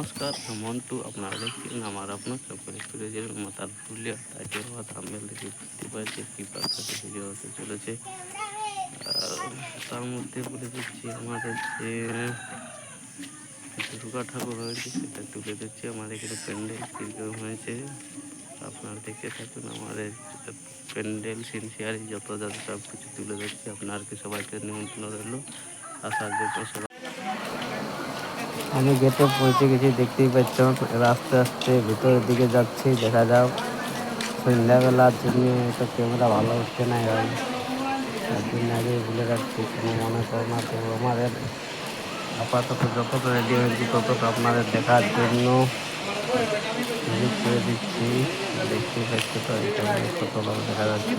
নমস্কার, মন্টু। আপনারা দেখছেন আমার আপনার সকলের সুরেজের মাতার পুরুলিয়া টাইটেল বা থাম্বনেল দেখে বুঝতে পারছে কি প্রাকৃতিক ভিডিও হতে চলেছে। তার মধ্যে বলে দিচ্ছি আমাদের যে দুর্গা ঠাকুর হয়েছে সেটা তুলে দিচ্ছি। আমাদের এখানে প্যান্ডেল কীরকম হয়েছে আপনারা দেখতে থাকুন। আমাদের প্যান্ডেল সিনসিয়ারি যত যাতে সব কিছু তুলে দিচ্ছি। আপনারকে সবাইকে নিমন্ত্রণ রইল আসার জন্য। সবাই আমি গেটে পৌঁছে গেছি, দেখতেই পাচ্ছ। আস্তে আস্তে ভিতরের দিকে যাচ্ছি, দেখা যাক। সন্ধ্যাবেলার জন্য তো ক্যামেরা ভালো উঠছে না, তার জন্য আগে বলে রাখছি, কোনো মনে করো না। তো আমাদের আপাতত যতটা রেডি হয়েছি ততটা আপনাদের দেখার জন্য সুযোগ করে দিচ্ছি। দেখতেই পাচ্ছ তো এখানে কত লোক দেখা যাচ্ছে।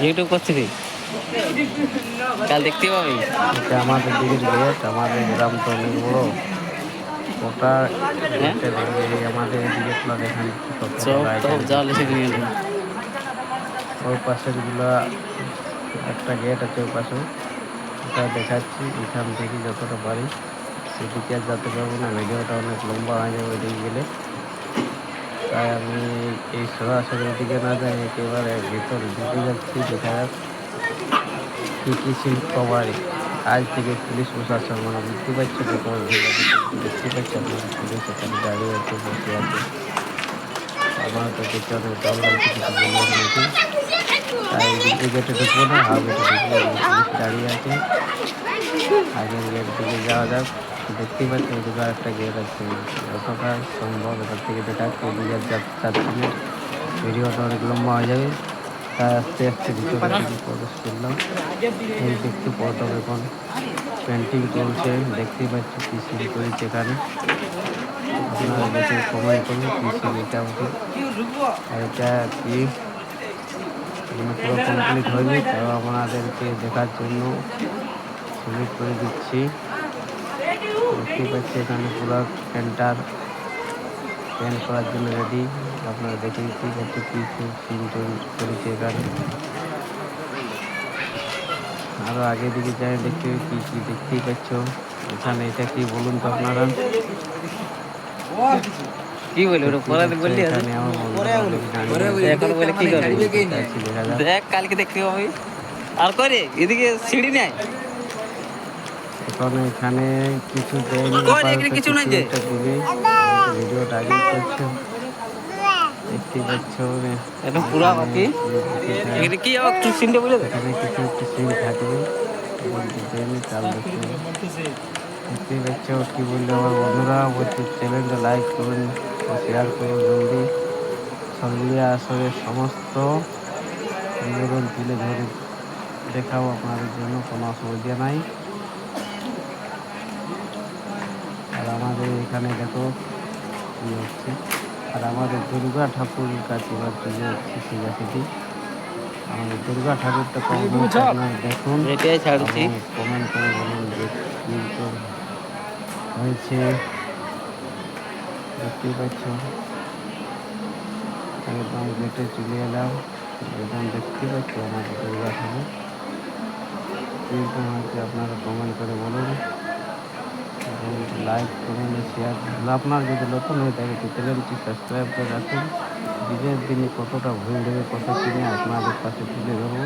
ইউটিউব করছি কাল দেখতে পাবি। এটা আমাদের দিকের গেট। আমাদের গ্রাম তো অনেক বড়, ওটা গেটে দেখবে আমাদের এদিকে তোলা দেখান ওই পাশের গুলা একটা গেট আছে, ওই পাশে ওটা দেখাচ্ছি। এখান থেকে যতটা পারি সেদিকে আর যেতে পারবো না, ভিডিওটা অনেক লম্বা হয়ে যাবে ওইদিকে গেলে। তাই আমি এই সরাসরি দিকে না যাই, একেবারে ভিতরে ঢুকে যাচ্ছি। দেখা যাক কী কী শিল্প বাড়ি। আজ থেকে পুলিশ প্রশাসন মানে বুঝতে পারছো, দেখতে পাচ্ছি আপনারা পুলিশ এখানে দাঁড়িয়ে আছে, বসে আছে। আমার তো দেখে অনেক ডর লাগছে, কিছু বলবার নাকি। তাই এই গেটে ঢুকবো না, আর গেটে ঢুকবো। পুলিশ দাঁড়িয়ে আছে, আগের গেট দিকে যাওয়া যাক। দেখতেই পাচ্ছি ওদিকে একটা গেট আছে, যতটা সম্ভব এটার থেকে দেখাচ্ছে। ওদিকে যাচ্ছি না, ভিডিওটা অনেক লম্বা হয়ে যাবে। তাই আস্তে আস্তে ভিতরে দিকে প্রবেশ করলাম। এই দেখতে পর্যবেক্ষণ পেন্টিং চলছে, দেখতেই পাচ্ছি কি সিন করেছে এখানে। আপনারা দেখে কমেন্ট করুন কি সিন এটা উঠে। এটা কি মানে পুরো কমপ্লিট হয়নি, তাও আপনাদেরকে দেখার জন্য সুযোগ করে দিচ্ছি। দেখতেই পাচ্ছি এখানে পুরো পেন্টার পেন্ট করার জন্য রেডি। আপনারা দেখে কি পাচ্ছি কি সিন করেছে এখানে। আরো আগে দিকে যাই, দেখতে কি কি দেখতেই পাচ্ছ এখানে। এটা কি বলুন তো আপনারা, কি বলে এখানে এখন বলে কি করে দেখ, কালকে দেখতে পাবি। আর করে এদিকে সিঁড়ি নেয় এখন। এখানে কিছু দেয়নি, কিছু নাই যে ভিডিওটা আগে করছো, দেখতেই পাচ্ছ। এটা পুরা বাকি এখানে কি একটু সিনটা বলে দে। এখানে কিছু একটু সিন থাকবে, দেয়নি কাল দেখতে। দেখতেই পাচ্ছ কি বললে আমার বন্ধুরা, অবশ্যই চ্যানেলটা লাইক করুন ও শেয়ার করুন জলদি। সরগুলিয়া আসরের সমস্ত বিবরণ তুলে ধরে দেখাও আপনাদের জন্য, কোনো অসুবিধা নাই। আর আমাদের এখানে দেখো কি হচ্ছে। আর আমাদের দুর্গা ঠাকুরের কাছে এবার পুজো হচ্ছে সোজাসুজি। আমাদের দুর্গা ঠাকুরটা আপনারা দেখুন, কমেন্ট করে বলুন যে কীরকম হয়েছে। দেখতেই পাচ্ছ একদম গেটে চলে এলাম, একদম দেখতে পাচ্ছ আমাদের দুর্গা ঠাকুর কীরকম হয়েছে। আপনারা কমেন্ট করে বলুন, লাইক করুন, শেয়ার। আপনার যদি নতুন হয়ে থাকে তো চ্যানেলটি সাবস্ক্রাইব করে রাখুন। বিজয়ের দিনে কতটা ভিড় হবে, কত কিনে আপনাদের পাশে তুলে ধরবো।